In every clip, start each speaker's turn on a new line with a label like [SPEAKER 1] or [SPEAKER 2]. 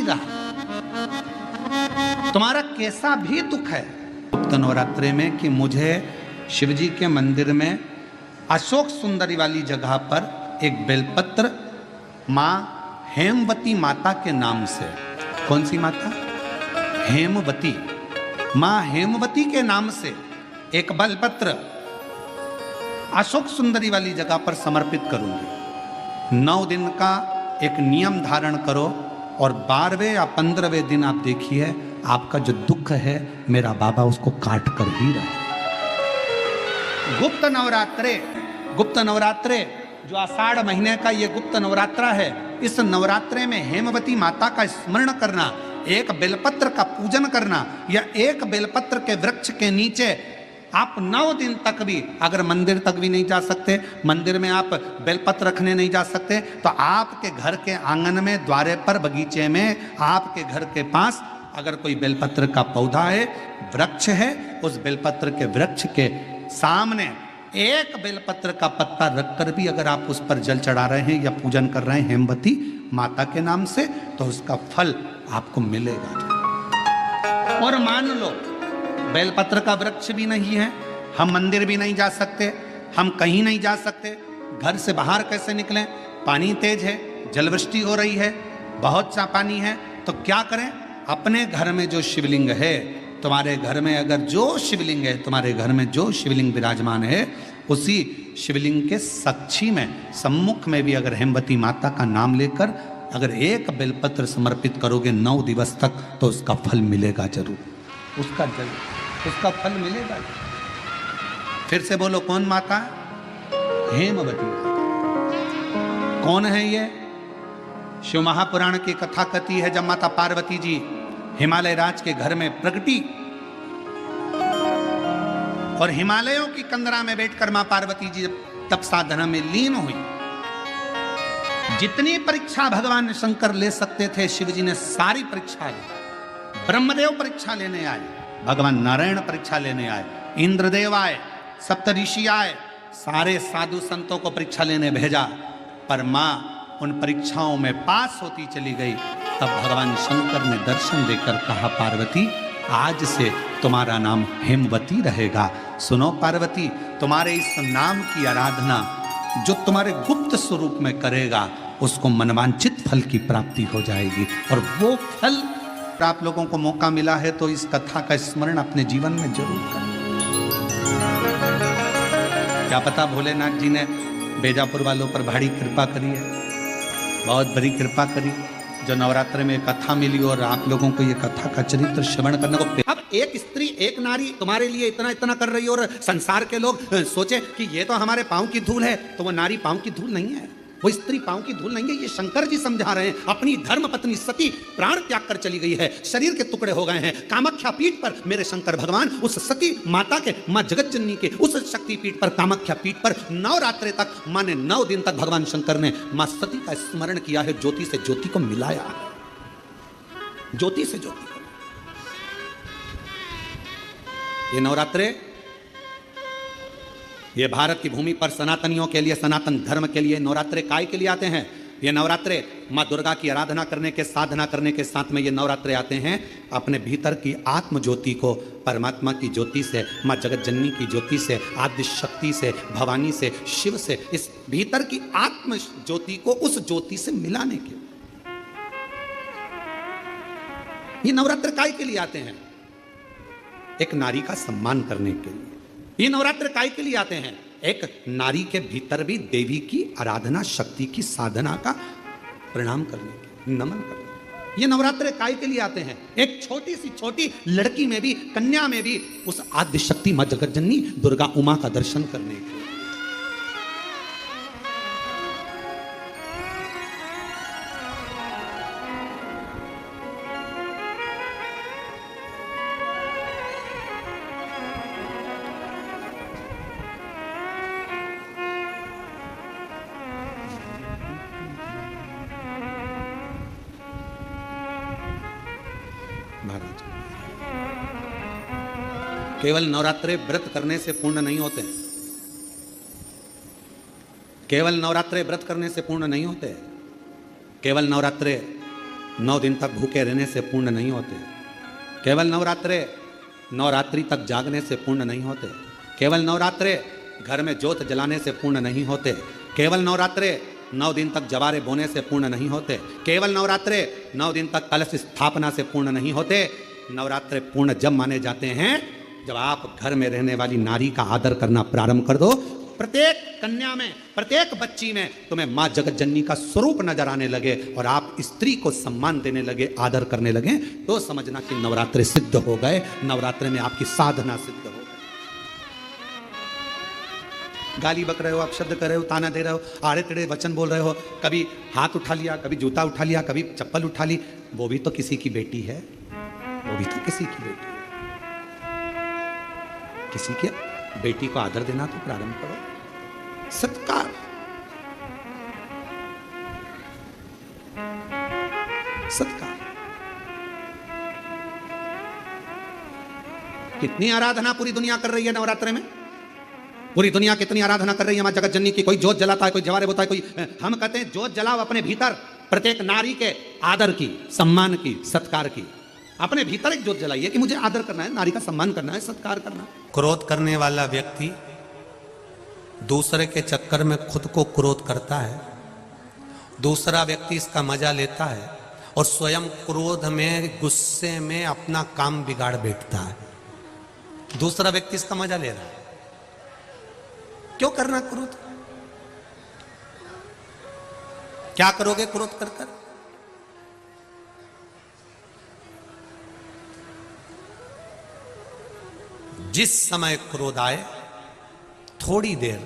[SPEAKER 1] रहा, तुम्हारा कैसा भी दुख है। गुप्त नवरात्रे में कि मुझे शिवजी के मंदिर में अशोक सुंदरी वाली जगह पर एक बेलपत्र माँ हेमवती माता के नाम से, कौन सी माता? हेमवती, माँ हेमवती के नाम से एक बेलपत्र अशोक सुंदरी वाली जगह पर समर्पित करूंगी। 9 दिन का एक नियम धारण करो और 12वें या 15वें दिन आप देखिए आपका जो दुख है मेरा बाबा उसको काट कर ही रहे। गुप्त नवरात्रे जो आषाढ़ महीने का ये गुप्त नवरात्रा है, इस नवरात्रे में हेमवती माता का स्मरण करना, एक बेलपत्र का पूजन करना या एक बेलपत्र के वृक्ष के नीचे आप 9 दिन तक भी, अगर मंदिर तक भी नहीं जा सकते, मंदिर में आप बेलपत्र रखने नहीं जा सकते, तो आपके घर के आंगन में, द्वारे पर, बगीचे में, आपके घर के पास अगर कोई बेलपत्र का पौधा है, वृक्ष है, उस बेलपत्र के वृक्ष के सामने एक बेलपत्र का पत्ता रखकर भी अगर आप उस पर जल चढ़ा रहे हैं या पूजन कर रहे हैं हेमवती माता के नाम से, तो उसका फल आपको मिलेगा। और मान लो बेलपत्र का वृक्ष भी नहीं है, हम मंदिर भी नहीं जा सकते, हम कहीं नहीं जा सकते, घर से बाहर कैसे निकलें? पानी तेज है, जलवृष्टि हो रही है, बहुत सा पानी है, तो क्या करें? अपने घर में जो शिवलिंग है, तुम्हारे घर में अगर जो शिवलिंग है, तुम्हारे घर में जो शिवलिंग विराजमान है, उसी शिवलिंग के साक्षी में, सम्मुख में भी अगर हेमवती माता का नाम लेकर अगर एक बेलपत्र समर्पित करोगे 9 दिवस तक, तो उसका फल मिलेगा जरूर, उसका फल मिलेगा। फिर से बोलो, कौन माता? हेमवती माता। कौन है ये? शिव महापुराण की कथा कथी है, जब माता पार्वती जी हिमालय राज के घर में प्रगटी और हिमालयों की कंदरा में बैठकर मां पार्वती जी तप साधना में लीन हुई, जितनी परीक्षा भगवान शंकर ले सकते थे शिव जी ने सारी परीक्षा ली। ब्रह्मदेव परीक्षा लेने आए, भगवान नारायण परीक्षा लेने आए, इंद्रदेव आए, सप्तऋषि आए, सारे साधु संतों को परीक्षा लेने भेजा, पर मां उन परीक्षाओं में पास होती चली गई। तब भगवान शंकर ने दर्शन देकर कहा, पार्वती आज से तुम्हारा नाम हेमवती रहेगा। सुनो पार्वती, तुम्हारे इस नाम की आराधना जो तुम्हारे गुप्त स्वरूप में करेगा, उसको मनवांछित फल की प्राप्ति हो जाएगी। और वो फल आप लोगों को मौका मिला है तो इस कथा का स्मरण अपने जीवन में जरूर करें। क्या पता भोलेनाथ जी ने बेजापुर वालों पर भारी कृपा करी है, बहुत बड़ी कृपा करी, जो नवरात्र में कथा मिली और आप लोगों को ये कथा का चरित्र श्रवण करने को। अब एक स्त्री, एक नारी तुम्हारे लिए इतना इतना कर रही है और संसार के लोग सोचे कि ये तो हमारे पांव की धूल है, तो वो नारी पांव की धूल नहीं है, वो स्त्री पांव की धूल नहीं है। ये शंकर जी समझा रहे हैं। अपनी धर्म पत्नी सती प्राण त्याग कर चली गई है, शरीर के टुकड़े हो गए हैं। कामाख्या पीठ पर मेरे शंकर भगवान उस सती माता के, मां जगत जननी के उस शक्ति पीठ पर, कामाख्या पीठ पर नवरात्रे तक मां ने 9 दिन तक भगवान शंकर ने मां सती का स्मरण किया है, ज्योति से ज्योति को मिलाया, ज्योति से ज्योति को। ये नवरात्रे, ये भारत की भूमि पर सनातनियों के लिए, सनातन धर्म के लिए नवरात्रे काय के लिए आते हैं? ये नवरात्रे माँ दुर्गा की आराधना करने के, साधना करने के साथ में ये नवरात्रे आते हैं अपने भीतर की आत्म ज्योति को परमात्मा की ज्योति से, माँ जगत जननी की ज्योति से, आदि शक्ति से, भवानी से, शिव से, इस भीतर की आत्म ज्योति को उस ज्योति से मिलाने के। ये नवरात्र काय के लिए आते हैं? एक नारी का सम्मान करने के लिए। ये नवरात्र काय के लिए आते हैं? एक नारी के भीतर भी देवी की आराधना, शक्ति की साधना का प्रणाम करने के, नमन करने। ये नवरात्र काय के लिए आते हैं? एक छोटी सी छोटी लड़की में भी, कन्या में भी उस आद्य शक्ति मां जगत जननी दुर्गा उमा का दर्शन करने के। महाराज, केवल नवरात्रे व्रत करने से पूर्ण नहीं होते, केवल नवरात्रे व्रत करने से पूर्ण नहीं होते, केवल नवरात्रे 9 दिन तक भूखे रहने से पूर्ण नहीं होते। केवल नवरात्रि तक जागने से पूर्ण नहीं होते। केवल नवरात्रे घर में जोत जलाने से पूर्ण नहीं होते। केवल नवरात्रे 9 दिन तक जवारे बोने से पूर्ण नहीं होते। केवल नवरात्रे 9 दिन तक कलश स्थापना से पूर्ण नहीं होते। नवरात्रे पूर्ण जब माने जाते हैं जब आप घर में रहने वाली नारी का आदर करना प्रारंभ कर दो। प्रत्येक कन्या में, प्रत्येक बच्ची में तुम्हें मां जगत जननी का स्वरूप नजर आने लगे और आप स्त्री को सम्मान देने लगे, आदर करने लगे, तो समझना कि नवरात्रे सिद्ध हो गए। नवरात्रे में आपकी साधना सिद्ध हो गई। गाली बक रहे हो, आप शब्द कर रहे हो, ताना दे रहे हो, आड़े टेढ़े वचन बोल रहे हो, कभी हाथ उठा लिया, कभी जूता उठा लिया, कभी चप्पल उठा ली, वो भी तो किसी की बेटी है, वो भी तो किसी की बेटी है। किसी के बेटी को आदर देना तो प्रारंभ करो। सत्कार, सत्कार। कितनी आराधना पूरी दुनिया कर रही है नवरात्रे में। पूरी दुनिया कितनी आराधना कर रही है मां जगत जननी की। कोई जोत जलाता है, कोई जवारे बोता है, कोई हम कहते हैं जोत जलाओ अपने भीतर, प्रत्येक नारी के आदर की, सम्मान की, सत्कार की। अपने भीतर एक जोत जलाइए कि मुझे आदर करना है, नारी का सम्मान करना है, सत्कार करना है। क्रोध करने वाला व्यक्ति दूसरे के चक्कर में खुद को क्रोध करता है, दूसरा व्यक्ति इसका मजा लेता है और स्वयं क्रोध में, गुस्से में अपना काम बिगाड़ बैठता है। दूसरा व्यक्ति इसका मजा ले रहा है। क्यों करना क्रोध? क्या करोगे क्रोध कर कर? जिस समय क्रोध आए थोड़ी देर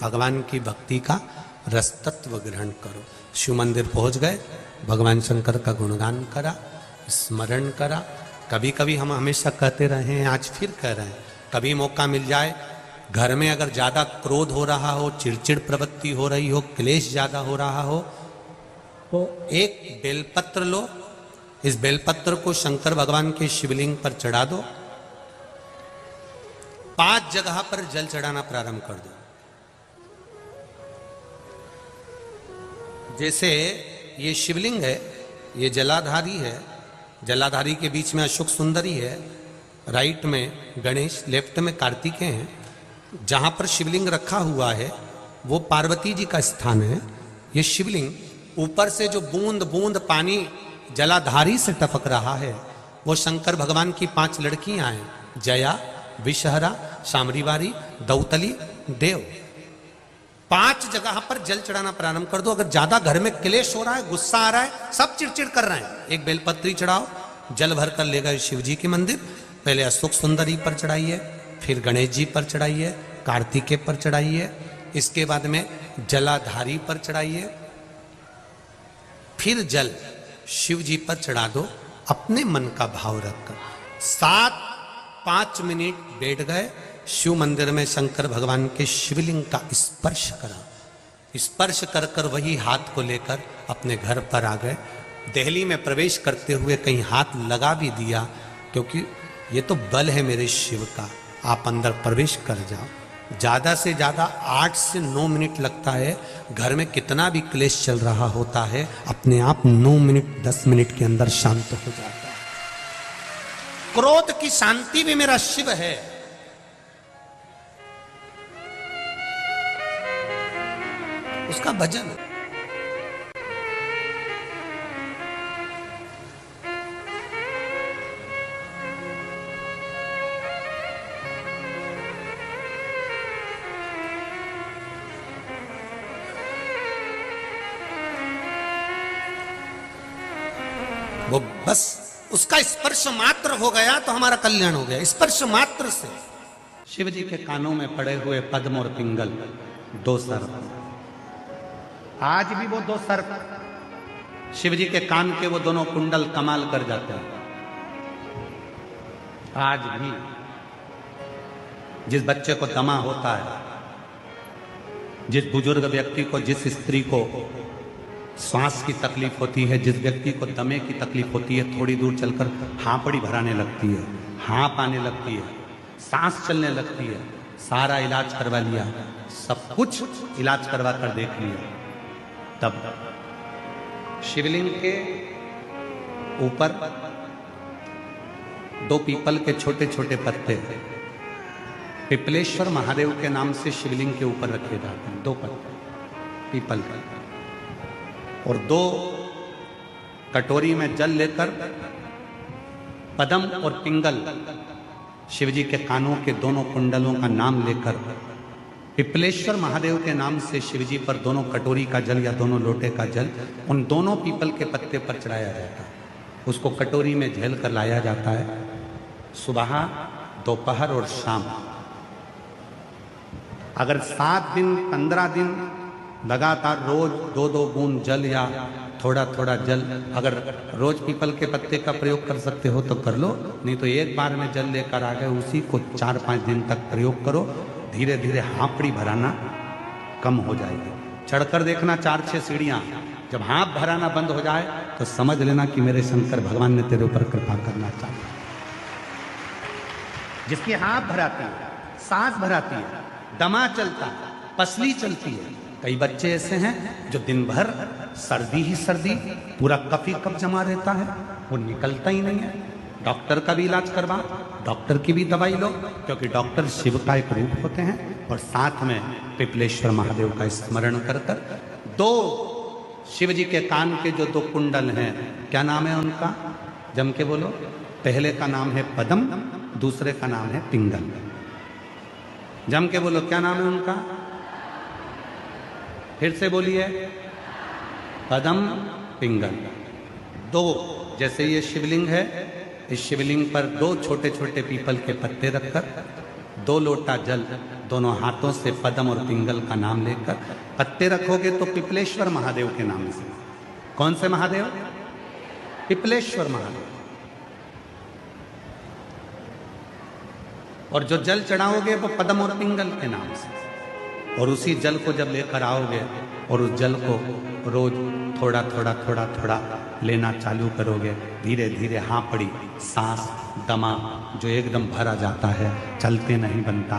[SPEAKER 1] भगवान की भक्ति का रसतत्व ग्रहण करो। शिव मंदिर पहुंच गए, भगवान शंकर का गुणगान करा, स्मरण करा। कभी कभी हम हमेशा कहते रहे हैं, आज फिर कह रहे हैं, कभी मौका मिल जाए, घर में अगर ज्यादा क्रोध हो रहा हो, चिड़चिड़ प्रवृत्ति हो रही हो, क्लेश ज्यादा हो रहा हो, तो एक बेलपत्र लो। इस बेलपत्र को शंकर भगवान के शिवलिंग पर चढ़ा दो। 5 जगह पर जल चढ़ाना प्रारंभ कर दो। जैसे ये शिवलिंग है, ये जलाधारी है, जलाधारी के बीच में अशोक सुंदरी है, राइट में गणेश, लेफ्ट में कार्तिकेय हैं। जहां पर शिवलिंग रखा हुआ है वो पार्वती जी का स्थान है। ये शिवलिंग ऊपर से जो बूंद बूंद पानी जलाधारी से टपक रहा है वो शंकर भगवान की 5 लड़कियां हैं, जया, विषहरा, शामरीवारी, दौतली, देव। 5 जगह पर जल चढ़ाना प्रारंभ कर दो। अगर ज्यादा घर में क्लेश हो रहा है, गुस्सा आ रहा है, सब चिड़चिड़ कर रहे हैं, एक बेलपत्री चढ़ाओ, जल भर कर ले गए शिव जी के मंदिर। पहले अशोक सुंदरी पर चढ़ाइए, फिर गणेश जी पर चढ़ाइए, कार्तिकेय पर चढ़ाइए, इसके बाद में जलाधारी पर चढ़ाइए, फिर जल शिव जी पर चढ़ा दो अपने मन का भाव रखकर। 5 मिनट बैठ गए, शिव मंदिर में शंकर भगवान के शिवलिंग का स्पर्श करा। स्पर्श कर कर वही हाथ को लेकर अपने घर पर आ गए। दिल्ली में प्रवेश करते हुए कहीं हाथ लगा भी दिया, क्योंकि ये तो बल है मेरे शिव का। आप अंदर प्रवेश कर जाओ। ज़्यादा से ज़्यादा 8 से 9 मिनट लगता है। घर में कितना भी क्लेश चल रहा होता है, अपने आप 9 मिनट 10 मिनट के अंदर शांत हो जाता है। क्रोध की शांति भी मेरा शिव है। उसका भजन वो बस उसका स्पर्श मात्र हो गया तो हमारा कल्याण हो गया। स्पर्श मात्र से। शिव जी के कानों में पड़े हुए पद्म और पिंगल, 2 सर्प। आज भी वो 2 सर्प, शिव जी के कान के वो दोनों कुंडल कमाल कर जाते हैं। आज भी जिस बच्चे को दमा होता है, जिस बुजुर्ग व्यक्ति को, जिस स्त्री को श्वास की तकलीफ होती है, जिस व्यक्ति को दमे की तकलीफ होती है, थोड़ी दूर चलकर हांपड़ी भराने लगती है, हाँप आने लगती है, सांस चलने लगती है, सारा इलाज करवा लिया, सब कुछ इलाज करवा कर देख लिया, तब शिवलिंग के ऊपर 2 पीपल के छोटे छोटे पत्ते पिपलेश्वर महादेव के नाम से शिवलिंग के ऊपर रखे जाते हैं। 2 पत्ते पीपल के, और 2 कटोरी में जल लेकर पदम और पिंगल शिवजी के कानों के दोनों कुंडलों का नाम लेकर पिपलेश्वर महादेव के नाम से शिवजी पर दोनों कटोरी का जल या दोनों लोटे का जल उन दोनों पीपल के पत्ते पर चढ़ाया जाता है। उसको कटोरी में झेल कर लाया जाता है। सुबह, दोपहर और शाम। अगर 7 दिन 15 दिन लगातार रोज 2-2 बूंद जल या थोड़ा थोड़ा जल, अगर रोज पीपल के पत्ते का प्रयोग कर सकते हो तो कर लो, नहीं तो एक बार में जल लेकर आ गए, उसी को 4-5 दिन तक प्रयोग करो। धीरे धीरे हांपड़ी भराना कम हो जाएगी। चढ़कर देखना 4-6 सीढ़ियां, जब हाथ भराना बंद हो जाए तो समझ लेना कि मेरे शंकर भगवान ने तेरे ऊपर कृपा करना चाहिए। जिसकी हाथ भराती है, सांस भराती है, दमा चलता है, पसली चलती है। कई बच्चे ऐसे हैं जो दिन भर सर्दी ही सर्दी, पूरा कफ ही कफ जमा रहता है, वो निकलता ही नहीं है। डॉक्टर का भी इलाज करवा, डॉक्टर की भी दवाई लो, क्योंकि डॉक्टर शिव का एक रूप होते हैं। और साथ में पिपलेश्वर महादेव का स्मरण कर कर 2 शिव जी के कान के जो 2 कुंडल हैं, क्या नाम है उनका? जम के बोलो। पहले का नाम है पदम, दूसरे का नाम है पिंगल। जम के बोलो, क्या नाम है उनका? फिर से बोलिए, पदम, पिंगल। 2, जैसे ये शिवलिंग है, इस शिवलिंग पर 2 छोटे छोटे पीपल के पत्ते रखकर 2 लोटा जल दोनों हाथों से पदम और पिंगल का नाम लेकर पत्ते रखोगे तो पिपलेश्वर महादेव के नाम से। कौन से महादेव? पिपलेश्वर महादेव। और जो जल चढ़ाओगे वो पदम और पिंगल के नाम से। और उसी जल को जब लेकर आओगे और उस जल को रोज थोड़ा थोड़ा थोड़ा थोड़ा लेना चालू करोगे, धीरे धीरे हांपड़ी, सांस, दमा जो एकदम भरा जाता है, चलते नहीं बनता,